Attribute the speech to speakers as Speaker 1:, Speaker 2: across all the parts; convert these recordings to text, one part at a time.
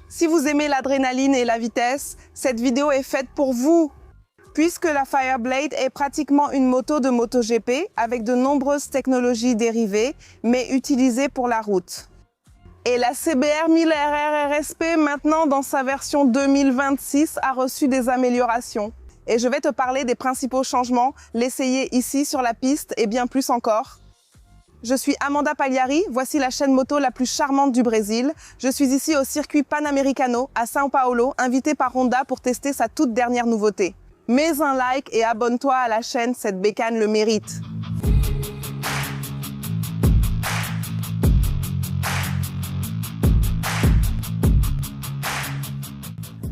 Speaker 1: Si vous aimez l'adrénaline et la vitesse, cette vidéo est faite pour vous. Puisque la Fireblade est pratiquement une moto de MotoGP avec de nombreuses technologies dérivées, mais utilisées pour la route. Et la CBR 1000RR RSP, maintenant dans sa version 2026, a reçu des améliorations. Et je vais te parler des principaux changements, l'essayer ici sur la piste et bien plus encore. Je suis Amanda Pagliari, voici la chaîne moto la plus charmante du Brésil. Je suis ici au circuit Panamericano à São Paulo, invitée par Honda pour tester sa toute dernière nouveauté. Mets un like et abonne-toi à la chaîne, cette bécane le mérite.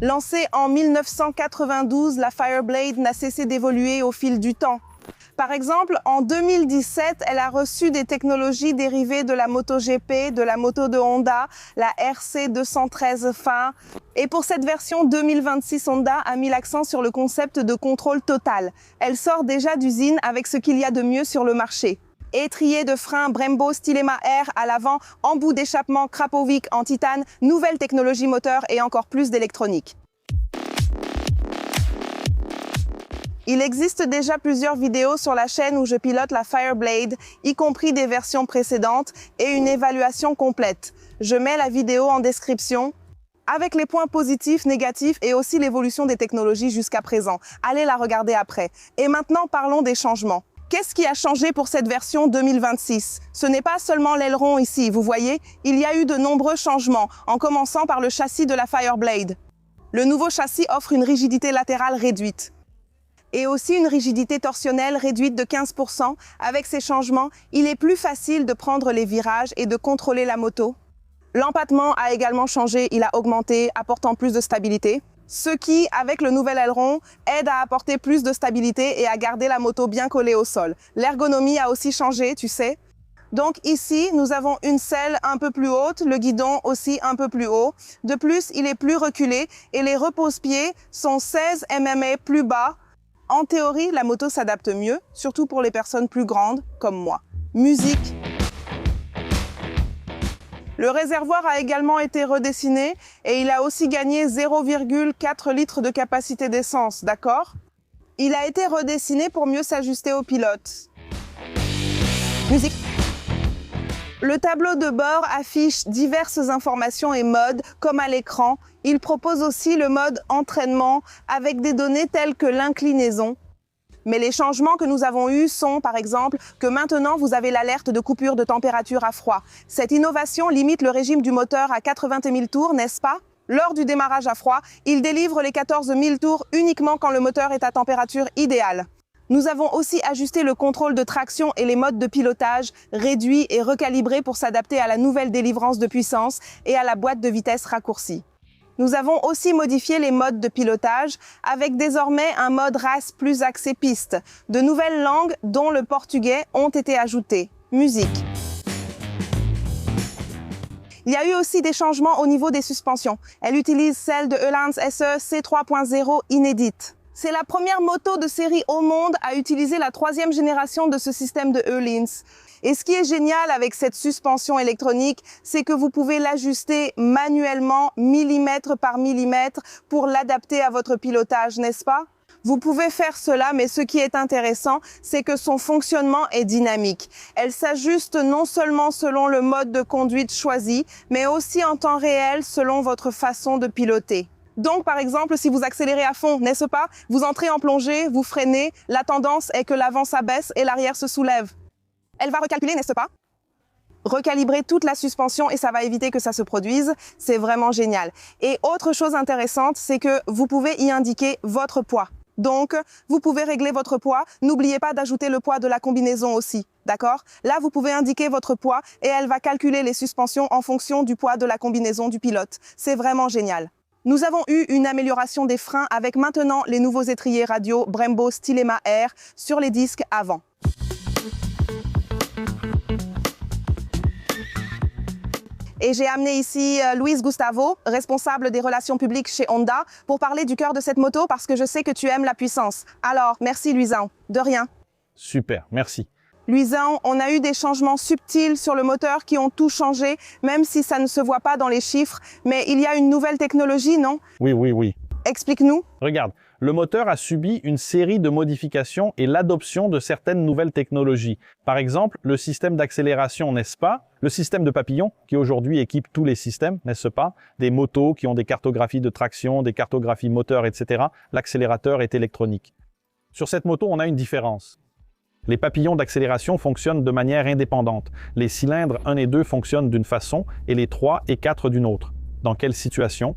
Speaker 1: Lancée en 1992, la Fireblade n'a cessé d'évoluer au fil du temps. Par exemple, en 2017, elle a reçu des technologies dérivées de la MotoGP, de la moto de Honda, la RC213 Fin. Et pour cette version 2026, Honda a mis l'accent sur le concept de contrôle total. Elle sort déjà d'usine avec ce qu'il y a de mieux sur le marché. Étrier de frein Brembo Stilema R à l'avant, embout d'échappement Krapovic en titane, nouvelle technologie moteur et encore plus d'électronique. Il existe déjà plusieurs vidéos sur la chaîne où je pilote la Fireblade, y compris des versions précédentes et une évaluation complète. Je mets la vidéo en description avec les points positifs, négatifs et aussi l'évolution des technologies jusqu'à présent. Allez la regarder après. Et maintenant, parlons des changements. Qu'est-ce qui a changé pour cette version 2026? Ce n'est pas seulement l'aileron ici, vous voyez, il y a eu de nombreux changements, en commençant par le châssis de la Fireblade. Le nouveau châssis offre une rigidité latérale réduite. Et aussi une rigidité torsionnelle réduite de 15%. Avec ces changements, il est plus facile de prendre les virages et de contrôler la moto. L'empattement a également changé, il a augmenté, apportant plus de stabilité. Ce qui, avec le nouvel aileron, aide à apporter plus de stabilité et à garder la moto bien collée au sol. L'ergonomie a aussi changé, tu sais. Donc ici, nous avons une selle un peu plus haute, le guidon aussi un peu plus haut. De plus, il est plus reculé et les repose-pieds sont 16 mm plus bas. En théorie, la moto s'adapte mieux, surtout pour les personnes plus grandes, comme moi. Musique. Le réservoir a également été redessiné et il a aussi gagné 0,4 litres de capacité d'essence, d'accord? Il a été redessiné pour mieux s'ajuster au pilote. Musique. Le tableau de bord affiche diverses informations et modes, comme à l'écran. Il propose aussi le mode entraînement avec des données telles que l'inclinaison. Mais les changements que nous avons eus sont, par exemple, que maintenant vous avez l'alerte de coupure de température à froid. Cette innovation limite le régime du moteur à 80 000 tours, n'est-ce pas? Lors du démarrage à froid, il délivre les 14 000 tours uniquement quand le moteur est à température idéale. Nous avons aussi ajusté le contrôle de traction et les modes de pilotage, réduits et recalibrés pour s'adapter à la nouvelle délivrance de puissance et à la boîte de vitesse raccourcie. Nous avons aussi modifié les modes de pilotage avec désormais un mode race plus axé piste. De nouvelles langues, dont le portugais, ont été ajoutées. Musique. Il y a eu aussi des changements au niveau des suspensions. Elle utilise celle de Öhlins SE C3.0 inédite. C'est la première moto de série au monde à utiliser la 3e génération de ce système de Öhlins. Et ce qui est génial avec cette suspension électronique, c'est que vous pouvez l'ajuster manuellement, millimètre par millimètre, pour l'adapter à votre pilotage, n'est-ce pas? Vous pouvez faire cela, mais ce qui est intéressant, c'est que son fonctionnement est dynamique. Elle s'ajuste non seulement selon le mode de conduite choisi, mais aussi en temps réel selon votre façon de piloter. Donc, par exemple, si vous accélérez à fond, n'est-ce pas? Vous entrez en plongée, vous freinez, la tendance est que l'avant s'abaisse et l'arrière se soulève. Elle va recalculer, n'est-ce pas? Recalibrer toute la suspension et ça va éviter que ça se produise. C'est vraiment génial. Et autre chose intéressante, c'est que vous pouvez y indiquer votre poids. Donc, vous pouvez régler votre poids. N'oubliez pas d'ajouter le poids de la combinaison aussi, d'accord? Là, vous pouvez indiquer votre poids et elle va calculer les suspensions en fonction du poids de la combinaison du pilote. C'est vraiment génial. Nous avons eu une amélioration des freins avec maintenant les nouveaux étriers radio Brembo Stilema R sur les disques avant. Et j'ai amené ici Luis Gustavo, responsable des relations publiques chez Honda, pour parler du cœur de cette moto parce que je sais que tu aimes la puissance. Alors, merci Luisan. De rien.
Speaker 2: Super, merci.
Speaker 1: Luisant, on a eu des changements subtils sur le moteur qui ont tout changé, même si ça ne se voit pas dans les chiffres. Mais il y a une nouvelle technologie, non?
Speaker 2: Oui.
Speaker 1: Explique-nous.
Speaker 2: Regarde, le moteur a subi une série de modifications et l'adoption de certaines nouvelles technologies. Par exemple, le système d'accélération, n'est-ce pas? Le système de papillon, qui aujourd'hui équipe tous les systèmes, n'est-ce pas? Des motos qui ont des cartographies de traction, des cartographies moteur, etc. L'accélérateur est électronique. Sur cette moto, on a une différence. Les papillons d'accélération fonctionnent de manière indépendante. Les cylindres 1 et 2 fonctionnent d'une façon et les 3 et 4 d'une autre. Dans quelle situation?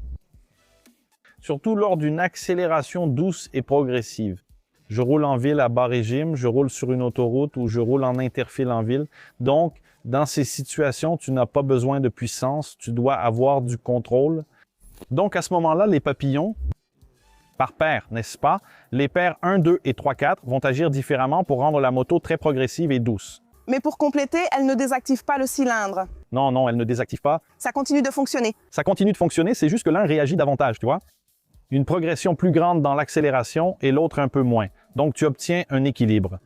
Speaker 2: Surtout lors d'une accélération douce et progressive. Je roule en ville à bas régime, je roule sur une autoroute ou je roule en interfile en ville. Donc, dans ces situations, tu n'as pas besoin de puissance, tu dois avoir du contrôle. Donc, à ce moment-là, les papillons, par paire, n'est-ce pas? Les paires 1, 2 et 3, 4 vont agir différemment pour rendre la moto très progressive et douce.
Speaker 1: Mais pour compléter, elle ne désactive pas le cylindre.
Speaker 2: Non, elle ne désactive pas.
Speaker 1: Ça continue de fonctionner.
Speaker 2: Ça continue de fonctionner, c'est juste que l'un réagit davantage, tu vois? Une progression plus grande dans l'accélération et l'autre un peu moins. Donc, tu obtiens un équilibre.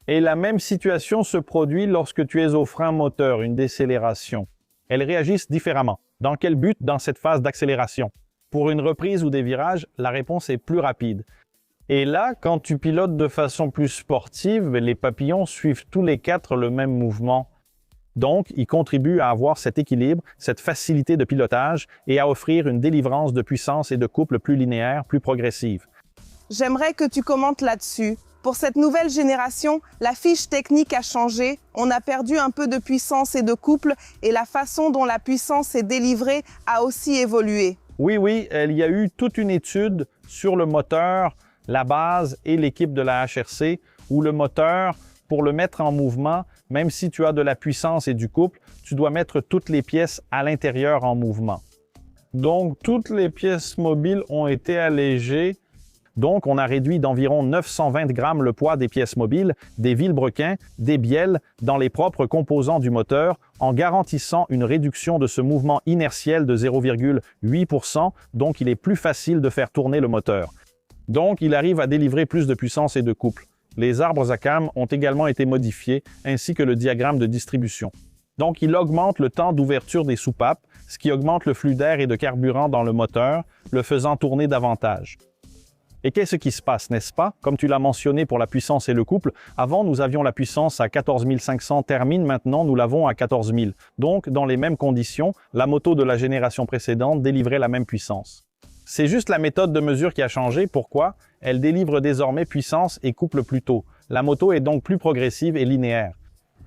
Speaker 2: Et la même situation se produit lorsque tu es au frein moteur, une décélération. Elles réagissent différemment. Dans quel but dans cette phase d'accélération? Pour une reprise ou des virages, la réponse est plus rapide. Et là, quand tu pilotes de façon plus sportive, les papillons suivent tous les 4 le même mouvement. Donc, ils contribuent à avoir cet équilibre, cette facilité de pilotage et à offrir une délivrance de puissance et de couple plus linéaire, plus progressive.
Speaker 1: J'aimerais que tu commentes là-dessus. Pour cette nouvelle génération, la fiche technique a changé. On a perdu un peu de puissance et de couple et la façon dont la puissance est délivrée a aussi évolué.
Speaker 2: Oui, il y a eu toute une étude sur le moteur, la base et l'équipe de la HRC où le moteur, pour le mettre en mouvement, même si tu as de la puissance et du couple, tu dois mettre toutes les pièces à l'intérieur en mouvement. Donc, toutes les pièces mobiles ont été allégées. Donc, on a réduit d'environ 920 grammes le poids des pièces mobiles, des vilebrequins, des bielles dans les propres composants du moteur en garantissant une réduction de ce mouvement inertiel de 0,8%. Donc, il est plus facile de faire tourner le moteur. Donc, il arrive à délivrer plus de puissance et de couple. Les arbres à cames ont également été modifiés, ainsi que le diagramme de distribution. Donc, il augmente le temps d'ouverture des soupapes, ce qui augmente le flux d'air et de carburant dans le moteur, le faisant tourner davantage. Et qu'est-ce qui se passe, n'est-ce pas? Comme tu l'as mentionné pour la puissance et le couple, avant nous avions la puissance à 14 500 termine, maintenant nous l'avons à 14 000. Donc, dans les mêmes conditions, la moto de la génération précédente délivrait la même puissance. C'est juste la méthode de mesure qui a changé. Pourquoi? Elle délivre désormais puissance et couple plus tôt. La moto est donc plus progressive et linéaire.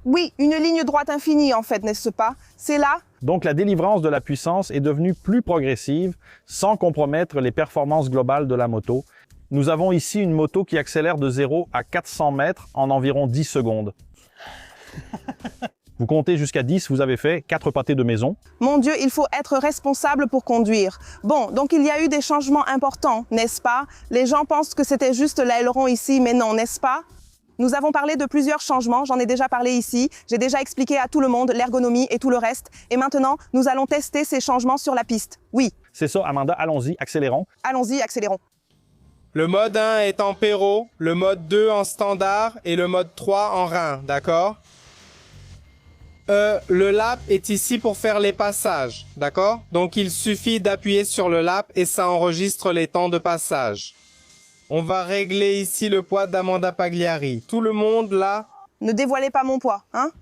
Speaker 1: Oui, une ligne droite infinie en fait, n'est-ce pas? C'est là.
Speaker 2: Donc la délivrance de la puissance est devenue plus progressive sans compromettre les performances globales de la moto. Nous avons ici une moto qui accélère de 0 à 400 mètres en environ 10 secondes. Vous comptez jusqu'à 10, vous avez fait 4 pâtés de maison.
Speaker 1: Mon Dieu, il faut être responsable pour conduire. Bon, donc il y a eu des changements importants, n'est-ce pas? Les gens pensent que c'était juste l'aileron ici, mais non, n'est-ce pas? Nous avons parlé de plusieurs changements, j'en ai déjà parlé ici. J'ai déjà expliqué à tout le monde l'ergonomie et tout le reste. Et maintenant, nous allons tester ces changements sur la piste. Oui.
Speaker 2: C'est ça, Amanda, allons-y, accélérons.
Speaker 1: Allons-y, accélérons.
Speaker 3: Le mode 1 est en Pero, le mode 2 en standard et le mode 3 en rein, d'accord? Le lap est ici pour faire les passages, d'accord? Donc il suffit d'appuyer sur le lap et ça enregistre les temps de passage. On va régler ici le poids d'Amanda Pagliari. Tout le monde là?
Speaker 1: Ne dévoilez pas mon poids, hein?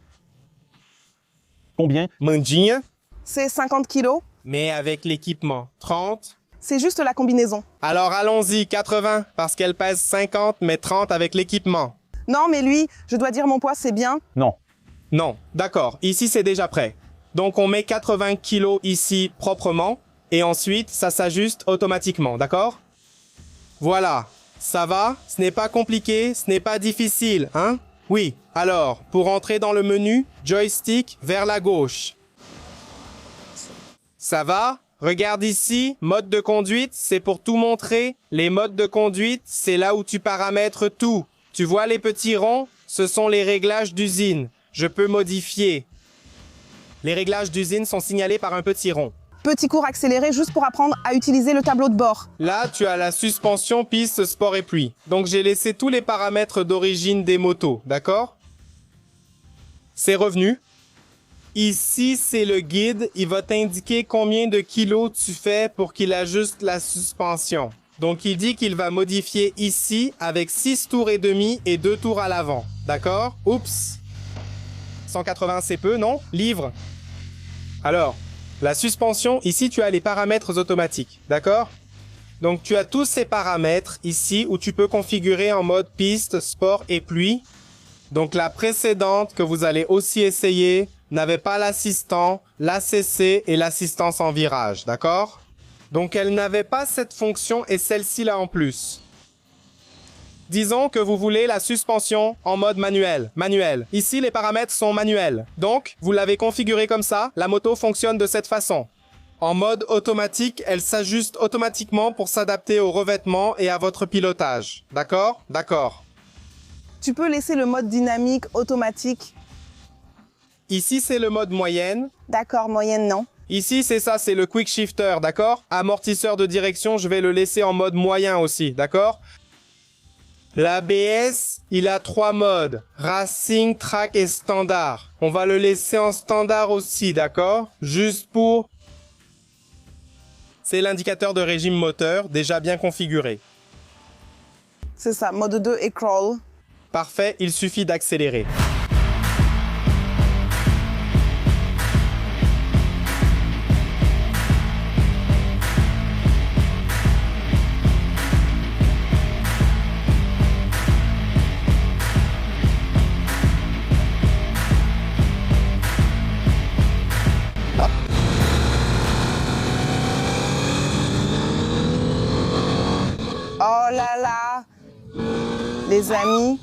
Speaker 2: Combien?
Speaker 3: Mandinha?
Speaker 1: C'est 50 kilos.
Speaker 3: Mais avec l'équipement, 30?
Speaker 1: C'est juste la combinaison.
Speaker 3: Alors allons-y, 80, parce qu'elle pèse 50, mais 30 avec l'équipement.
Speaker 1: Non, mais lui, je dois dire mon poids, c'est bien.
Speaker 2: Non.
Speaker 3: Non, d'accord, ici c'est déjà prêt. Donc on met 80 kilos ici proprement, et ensuite ça s'ajuste automatiquement, d'accord? Voilà, ça va? Ce n'est pas compliqué, ce n'est pas difficile, hein? Oui, alors, pour entrer dans le menu, joystick vers la gauche. Ça va? Regarde ici, mode de conduite, c'est pour tout montrer. Les modes de conduite, c'est là où tu paramètres tout. Tu vois les petits ronds? Ce sont les réglages d'usine. Je peux modifier. Les réglages d'usine sont signalés par un petit rond.
Speaker 1: Petit cours accéléré juste pour apprendre à utiliser le tableau de bord.
Speaker 3: Là, tu as la suspension, piste, sport et pluie. Donc j'ai laissé tous les paramètres d'origine des motos, d'accord? c'est revenu. Ici, c'est le guide. Il va t'indiquer combien de kilos tu fais pour qu'il ajuste la suspension. Donc, il dit qu'il va modifier ici avec 6 tours et demi et 2 tours à l'avant. D'accord? Oups! 180, c'est peu, non? Livre. Alors, la suspension, ici, tu as les paramètres automatiques. D'accord? Donc, tu as tous ces paramètres ici où tu peux configurer en mode piste, sport et pluie. Donc, la précédente que vous allez aussi essayer n'avait pas l'assistant, l'ACC et l'assistance en virage. D'accord? Donc, elle n'avait pas cette fonction et celle-ci là en plus. Disons que vous voulez la suspension en mode manuel. Ici, les paramètres sont manuels. Donc, vous l'avez configuré comme ça, la moto fonctionne de cette façon. En mode automatique, elle s'ajuste automatiquement pour s'adapter au revêtement et à votre pilotage. D'accord? D'accord.
Speaker 1: Tu peux laisser le mode dynamique, automatique.
Speaker 3: Ici, c'est le mode moyenne.
Speaker 1: D'accord, moyenne, non.
Speaker 3: Ici, c'est ça, c'est le quick shifter, d'accord? Amortisseur de direction, je vais le laisser en mode moyen aussi, d'accord? L'ABS, il a 3 modes. Racing, track et standard. On va le laisser en standard aussi, d'accord? Juste pour... C'est l'indicateur de régime moteur, déjà bien configuré.
Speaker 1: C'est ça, mode 2 et crawl.
Speaker 3: Parfait, il suffit d'accélérer.
Speaker 1: Oh là là, les amis.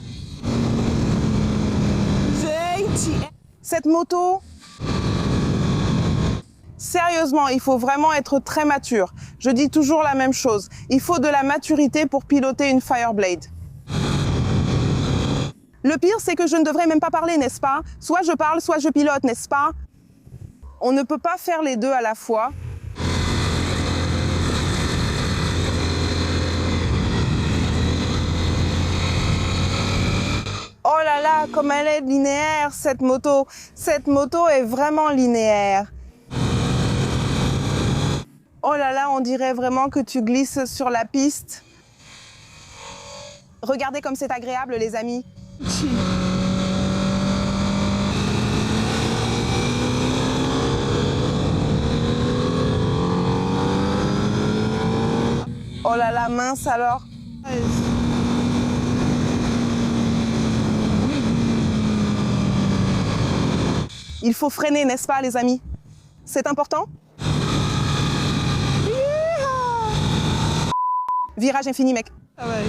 Speaker 1: Cette moto, sérieusement, il faut vraiment être très mature. Je dis toujours la même chose. Il faut de la maturité pour piloter une Fireblade. Le pire, c'est que je ne devrais même pas parler, n'est-ce pas? Soit je parle, soit je pilote, n'est-ce pas? On ne peut pas faire les deux à la fois. Oh là là, comme elle est linéaire, cette moto. Cette moto est vraiment linéaire. Oh là là, on dirait vraiment que tu glisses sur la piste. Regardez comme c'est agréable, les amis. Oh là là, mince alors. Il faut freiner, n'est-ce pas, les amis? C'est important? Virage infini, mec. Ah ouais.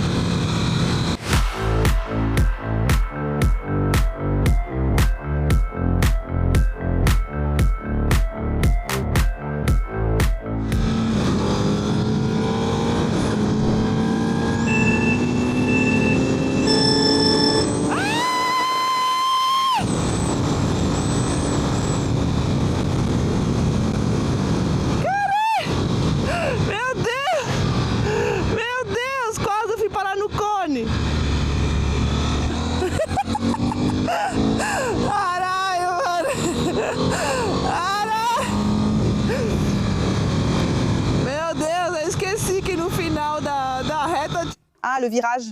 Speaker 1: Ah, le virage.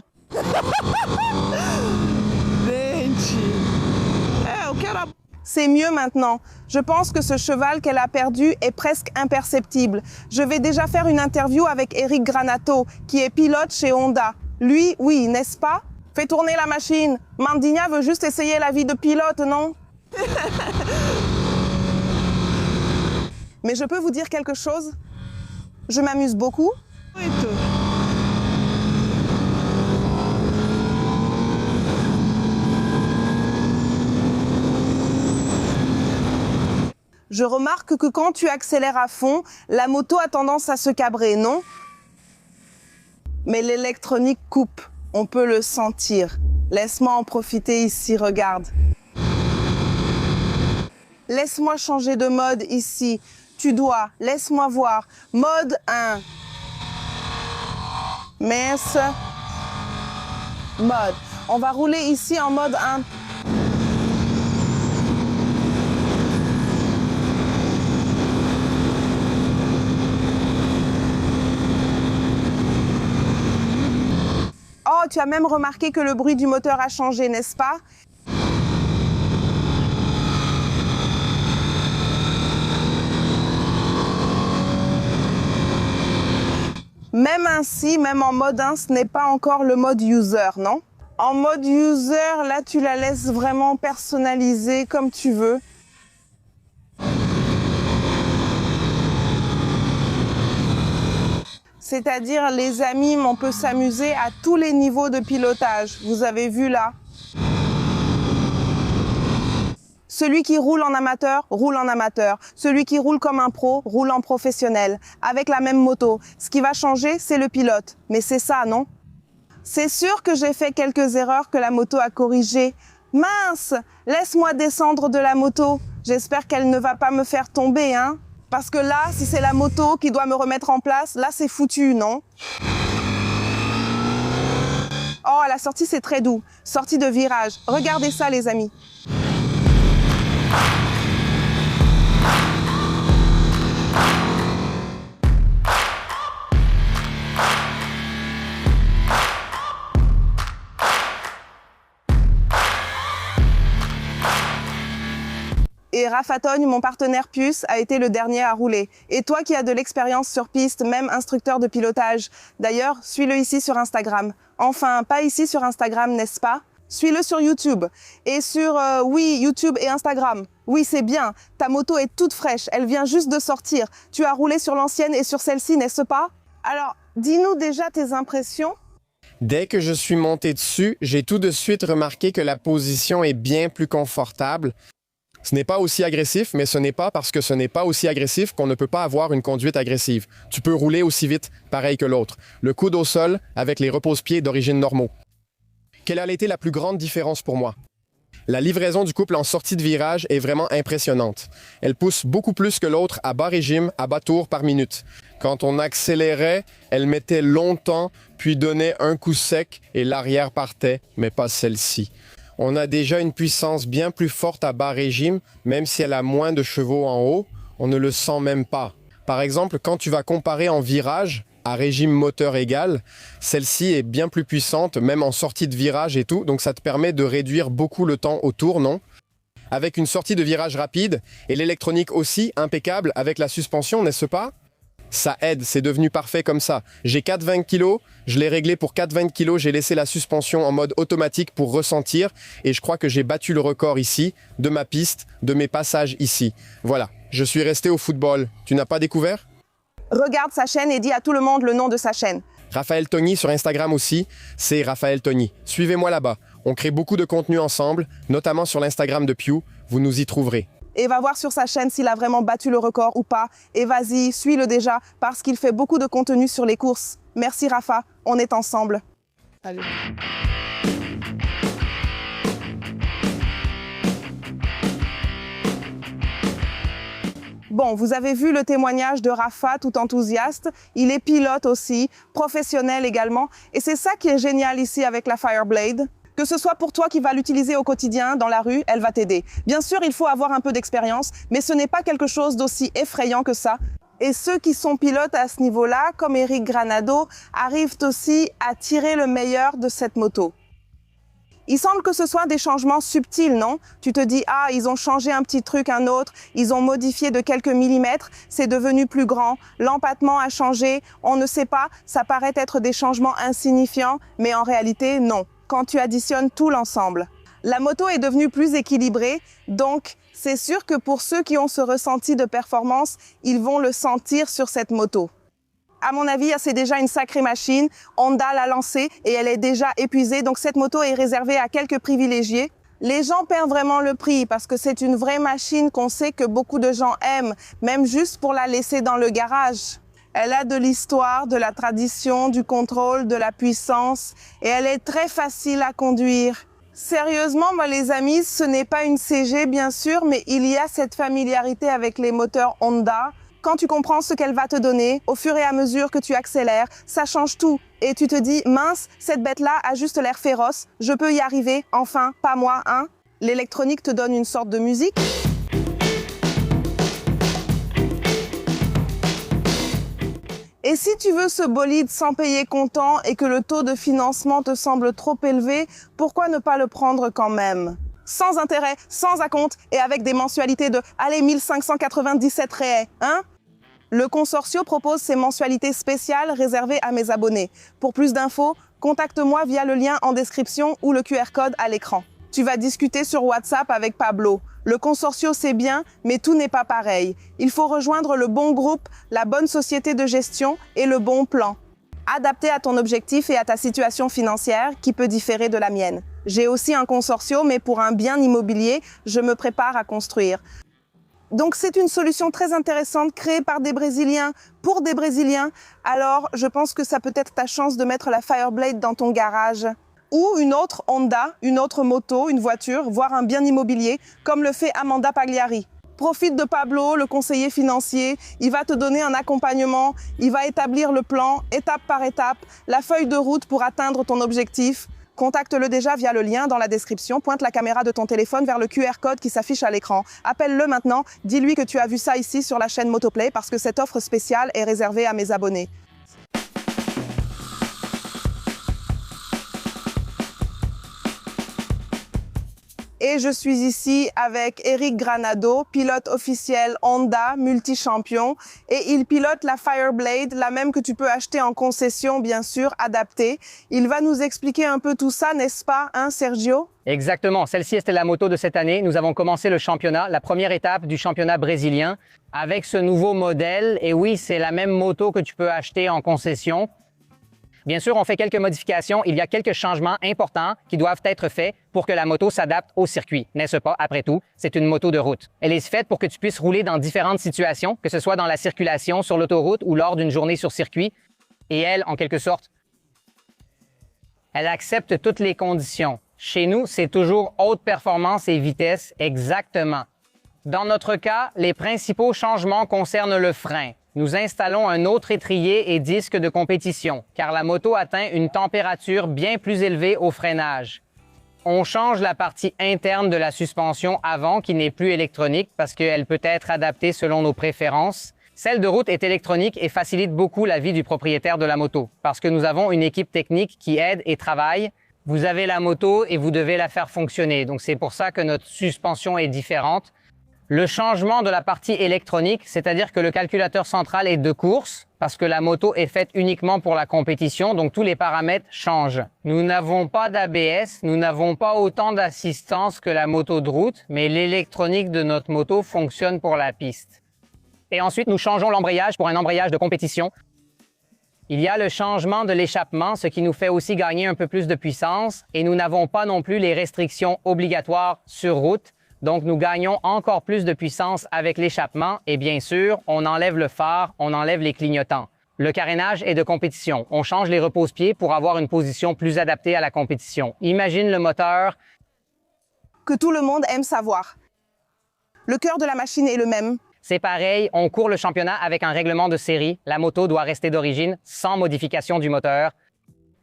Speaker 1: C'est mieux maintenant. Je pense que ce cheval qu'elle a perdu est presque imperceptible. Je vais déjà faire une interview avec Eric Granato, qui est pilote chez Honda. Lui, oui, n'est-ce pas? Fais tourner la machine. Mandigna veut juste essayer la vie de pilote, non? Mais je peux vous dire quelque chose? Je m'amuse beaucoup. Je remarque que quand tu accélères à fond, la moto a tendance à se cabrer, non? Mais l'électronique coupe, on peut le sentir. Laisse-moi en profiter ici, regarde. Laisse-moi changer de mode ici. Tu dois, laisse-moi voir. Mode 1. Mince. Mode. On va rouler ici en mode 1. Oh, tu as même remarqué que le bruit du moteur a changé, n'est-ce pas? Même ainsi, même en mode 1, ce n'est pas encore le mode user, non? En mode user, là, tu la laisses vraiment personnaliser comme tu veux. C'est-à-dire, les amis, on peut s'amuser à tous les niveaux de pilotage. Vous avez vu là. Celui qui roule en amateur, roule en amateur. Celui qui roule comme un pro, roule en professionnel. Avec la même moto. Ce qui va changer, c'est le pilote. Mais c'est ça, non? C'est sûr que j'ai fait quelques erreurs que la moto a corrigées. Mince! Laisse-moi descendre de la moto. J'espère qu'elle ne va pas me faire tomber, hein? Parce que là, si c'est la moto qui doit me remettre en place, là, c'est foutu, non? Oh, à la sortie, c'est très doux. Sortie de virage. Regardez ça, les amis. Et Rafa Togne, mon partenaire puce, a été le dernier à rouler. Et toi qui as de l'expérience sur piste, même instructeur de pilotage. D'ailleurs, suis-le ici sur Instagram. Enfin, pas ici sur Instagram, n'est-ce pas? Suis-le sur YouTube. Et sur, oui, YouTube et Instagram. Oui, c'est bien. Ta moto est toute fraîche. Elle vient juste de sortir. Tu as roulé sur l'ancienne et sur celle-ci, n'est-ce pas? Alors, dis-nous déjà tes impressions.
Speaker 4: Dès que je suis monté dessus, j'ai tout de suite remarqué que la position est bien plus confortable. Ce n'est pas aussi agressif, mais ce n'est pas parce que ce n'est pas aussi agressif qu'on ne peut pas avoir une conduite agressive. Tu peux rouler aussi vite, pareil que l'autre. Le coude au sol avec les repose-pieds d'origine normaux. Quelle a été la plus grande différence pour moi? La livraison du couple en sortie de virage est vraiment impressionnante. Elle pousse beaucoup plus que l'autre à bas régime, à bas tours par minute. Quand on accélérait, elle mettait longtemps, puis donnait un coup sec et l'arrière partait, mais pas celle-ci. On a déjà une puissance bien plus forte à bas régime, même si elle a moins de chevaux en haut, on ne le sent même pas. Par exemple, quand tu vas comparer en virage, à régime moteur égal, celle-ci est bien plus puissante, même en sortie de virage et tout, donc ça te permet de réduire beaucoup le temps au tour, non? Avec une sortie de virage rapide, et l'électronique aussi impeccable avec la suspension, n'est-ce pas? Ça aide, c'est devenu parfait comme ça. J'ai 420 kg, je l'ai réglé pour 420 kg, j'ai laissé la suspension en mode automatique pour ressentir et je crois que j'ai battu le record ici, de ma piste, de mes passages ici. Voilà, je suis resté au football. Tu n'as pas découvert?
Speaker 1: Regarde sa chaîne et dis à tout le monde le nom de sa chaîne.
Speaker 4: Raphaël Togny sur Instagram aussi, c'est Raphaël Togny. Suivez-moi là-bas, on crée beaucoup de contenu ensemble, notamment sur l'Instagram de Pew, vous nous y trouverez.
Speaker 1: Et va voir sur sa chaîne s'il a vraiment battu le record ou pas. Et vas-y, suis-le déjà, parce qu'il fait beaucoup de contenu sur les courses. Merci Rafa, on est ensemble. Allez. Bon, vous avez vu le témoignage de Rafa, tout enthousiaste. Il est pilote aussi, professionnel également. Et c'est ça qui est génial ici avec la Fireblade. Que ce soit pour toi qui vas l'utiliser au quotidien, dans la rue, elle va t'aider. Bien sûr, il faut avoir un peu d'expérience, mais ce n'est pas quelque chose d'aussi effrayant que ça. Et ceux qui sont pilotes à ce niveau-là, comme Eric Granado, arrivent aussi à tirer le meilleur de cette moto. Il semble que ce soit des changements subtils, non? Tu te dis, ah, ils ont changé un petit truc, un autre, ils ont modifié de quelques millimètres, c'est devenu plus grand, l'empattement a changé, on ne sait pas, ça paraît être des changements insignifiants, mais en réalité, non. Quand tu additionnes tout l'ensemble. La moto est devenue plus équilibrée, donc c'est sûr que pour ceux qui ont ce ressenti de performance, ils vont le sentir sur cette moto. À mon avis, c'est déjà une sacrée machine. Honda l'a lancée et elle est déjà épuisée, donc cette moto est réservée à quelques privilégiés. Les gens perdent vraiment le prix parce que c'est une vraie machine qu'on sait que beaucoup de gens aiment, même juste pour la laisser dans le garage. Elle a de l'histoire, de la tradition, du contrôle, de la puissance et elle est très facile à conduire. Sérieusement, moi, les amis, ce n'est pas une CG bien sûr, mais il y a cette familiarité avec les moteurs Honda. Quand tu comprends ce qu'elle va te donner, au fur et à mesure que tu accélères, ça change tout. Et tu te dis, mince, cette bête-là a juste l'air féroce, je peux y arriver, enfin, pas moi, hein? L'électronique te donne une sorte de musique. Et si tu veux ce bolide sans payer comptant et que le taux de financement te semble trop élevé, pourquoi ne pas le prendre quand même? Sans intérêt, sans acompte et avec des mensualités de, allez, 1597 réais, hein? Le Consortio propose ses mensualités spéciales réservées à mes abonnés. Pour plus d'infos, contacte-moi via le lien en description ou le QR code à l'écran. Tu vas discuter sur WhatsApp avec Pablo. Le Consortio, c'est bien, mais tout n'est pas pareil. Il faut rejoindre le bon groupe, la bonne société de gestion et le bon plan. Adapté à ton objectif et à ta situation financière qui peut différer de la mienne. J'ai aussi un Consortio, mais pour un bien immobilier, je me prépare à construire. Donc c'est une solution très intéressante créée par des Brésiliens pour des Brésiliens. Alors je pense que ça peut être ta chance de mettre la Fireblade dans ton garage. Ou une autre Honda, une autre moto, une voiture, voire un bien immobilier, comme le fait Amanda Pagliari. Profite de Pablo, le conseiller financier. Il va te donner un accompagnement, il va établir le plan, étape par étape, la feuille de route pour atteindre ton objectif. Contacte-le déjà via le lien dans la description, pointe la caméra de ton téléphone vers le QR code qui s'affiche à l'écran. Appelle-le maintenant, dis-lui que tu as vu ça ici sur la chaîne Motoplay parce que cette offre spéciale est réservée à mes abonnés. Et je suis ici avec Eric Granado, pilote officiel Honda, multi-champion. Et il pilote la Fireblade, la même que tu peux acheter en concession, bien sûr, adaptée. Il va nous expliquer un peu tout ça, n'est-ce pas, hein, Sergio?
Speaker 5: Exactement. Celle-ci, c'était la moto de cette année. Nous avons commencé le championnat, la première étape du championnat brésilien, avec ce nouveau modèle. Et oui, c'est la même moto que tu peux acheter en concession. Bien sûr, on fait quelques modifications. Il y a quelques changements importants qui doivent être faits pour que la moto s'adapte au circuit. N'est-ce pas? Après tout, c'est une moto de route. Elle est faite pour que tu puisses rouler dans différentes situations, que ce soit dans la circulation, sur l'autoroute ou lors d'une journée sur circuit. Et elle, en quelque sorte, elle accepte toutes les conditions. Chez nous, c'est toujours haute performance et vitesse, exactement. Dans notre cas, les principaux changements concernent le frein. Nous installons un autre étrier et disque de compétition, car la moto atteint une température bien plus élevée au freinage. On change la partie interne de la suspension avant, qui n'est plus électronique, parce qu'elle peut être adaptée selon nos préférences. Celle de route est électronique et facilite beaucoup la vie du propriétaire de la moto, parce que nous avons une équipe technique qui aide et travaille. Vous avez la moto et vous devez la faire fonctionner, donc c'est pour ça que notre suspension est différente. Le changement de la partie électronique, c'est-à-dire que le calculateur central est de course, parce que la moto est faite uniquement pour la compétition, donc tous les paramètres changent. Nous n'avons pas d'ABS, nous n'avons pas autant d'assistance que la moto de route, mais l'électronique de notre moto fonctionne pour la piste. Et ensuite, nous changeons l'embrayage pour un embrayage de compétition. Il y a le changement de l'échappement, ce qui nous fait aussi gagner un peu plus de puissance, et nous n'avons pas non plus les restrictions obligatoires sur route. Donc, nous gagnons encore plus de puissance avec l'échappement et bien sûr, on enlève le phare, on enlève les clignotants. Le carénage est de compétition. On change les repose-pieds pour avoir une position plus adaptée à la compétition. Imagine le moteur
Speaker 1: que tout le monde aime savoir. Le cœur de la machine est le même.
Speaker 5: C'est pareil, on court le championnat avec un règlement de série. La moto doit rester d'origine sans modification du moteur.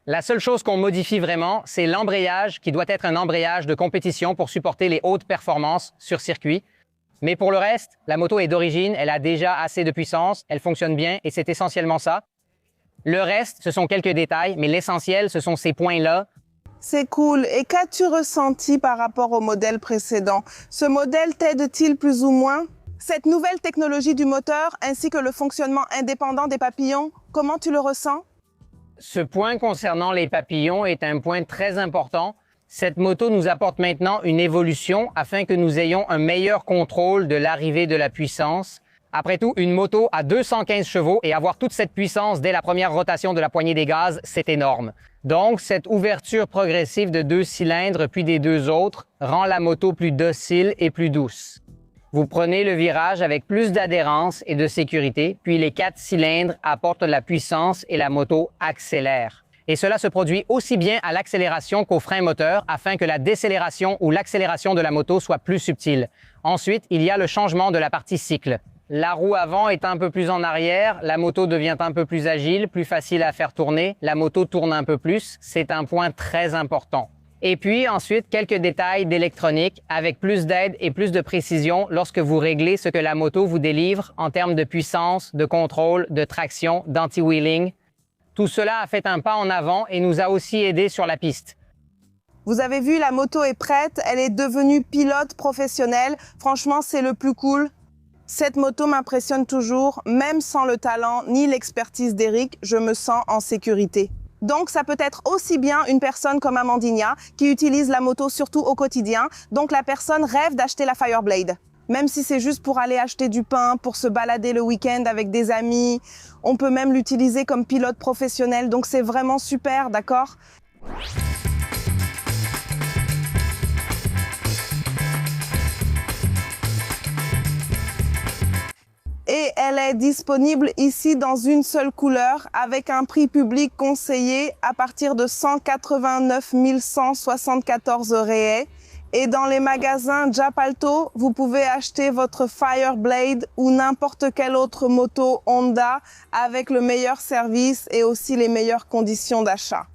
Speaker 5: La seule chose qu'on modifie vraiment, c'est l'embrayage qui doit être un embrayage de compétition pour supporter les hautes performances sur circuit. Mais pour le reste, la moto est d'origine, elle a déjà assez de puissance, elle fonctionne bien et c'est essentiellement ça. Le reste, ce sont quelques détails, mais l'essentiel, ce sont ces points-là.
Speaker 1: C'est cool. Et qu'as-tu ressenti par rapport au modèle précédent? Ce modèle t'aide-t-il plus ou moins? Cette nouvelle technologie du moteur ainsi que le fonctionnement indépendant des papillons, comment tu le ressens?
Speaker 5: Ce point concernant les papillons est un point très important. Cette moto nous apporte maintenant une évolution afin que nous ayons un meilleur contrôle de l'arrivée de la puissance. Après tout, une moto à 215 chevaux et avoir toute cette puissance dès la première rotation de la poignée des gaz, c'est énorme. Donc, cette ouverture progressive de 2 cylindres puis des 2 autres rend la moto plus docile et plus douce. Vous prenez le virage avec plus d'adhérence et de sécurité, puis les 4 cylindres apportent la puissance et la moto accélère. Et cela se produit aussi bien à l'accélération qu'au frein moteur afin que la décélération ou l'accélération de la moto soit plus subtile. Ensuite, il y a le changement de la partie cycle. La roue avant est un peu plus en arrière, la moto devient un peu plus agile, plus facile à faire tourner, la moto tourne un peu plus. C'est un point très important. Et puis ensuite, quelques détails d'électronique avec plus d'aide et plus de précision lorsque vous réglez ce que la moto vous délivre en termes de puissance, de contrôle, de traction, d'anti-wheeling. Tout cela a fait un pas en avant et nous a aussi aidés sur la piste.
Speaker 1: Vous avez vu, la moto est prête, elle est devenue pilote professionnel. Franchement, c'est le plus cool. Cette moto m'impressionne toujours, même sans le talent ni l'expertise d'Eric, je me sens en sécurité. Donc, ça peut être aussi bien une personne comme Amandinia qui utilise la moto surtout au quotidien. Donc, la personne rêve d'acheter la Fireblade. Même si c'est juste pour aller acheter du pain, pour se balader le week-end avec des amis. On peut même l'utiliser comme pilote professionnel. Donc, c'est vraiment super, d'accord ? Et elle est disponible ici dans une seule couleur avec un prix public conseillé à partir de 189 174 réais. Et dans les magasins Japalto, vous pouvez acheter votre Fireblade ou n'importe quelle autre moto Honda avec le meilleur service et aussi les meilleures conditions d'achat.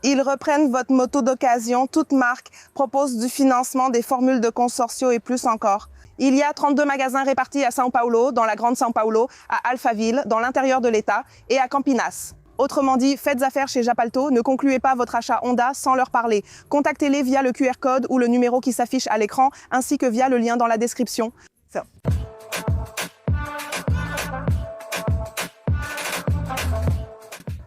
Speaker 1: Ils reprennent votre moto d'occasion, toute marque propose du financement, des formules de consortio et plus encore. Il y a 32 magasins répartis à São Paulo, dans la Grande São Paulo, à Alphaville, dans l'intérieur de l'État, et à Campinas. Autrement dit, faites affaire chez Japalto, ne concluez pas votre achat Honda sans leur parler. Contactez-les via le QR code ou le numéro qui s'affiche à l'écran, ainsi que via le lien dans la description.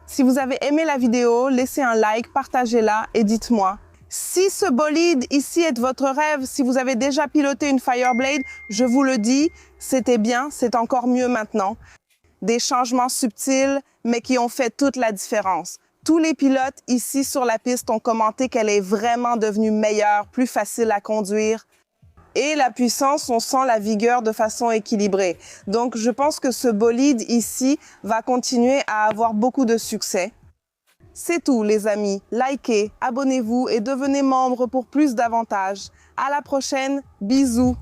Speaker 1: Si vous avez aimé la vidéo, laissez un like, partagez-la et dites-moi. Si ce bolide ici est votre rêve, si vous avez déjà piloté une Fireblade, je vous le dis, c'était bien, c'est encore mieux maintenant. Des changements subtils, mais qui ont fait toute la différence. Tous les pilotes ici sur la piste ont commenté qu'elle est vraiment devenue meilleure, plus facile à conduire. Et la puissance, on sent la vigueur de façon équilibrée. Donc je pense que ce bolide ici va continuer à avoir beaucoup de succès. C'est tout les amis, likez, abonnez-vous et devenez membre pour plus d'avantages. À la prochaine, bisous.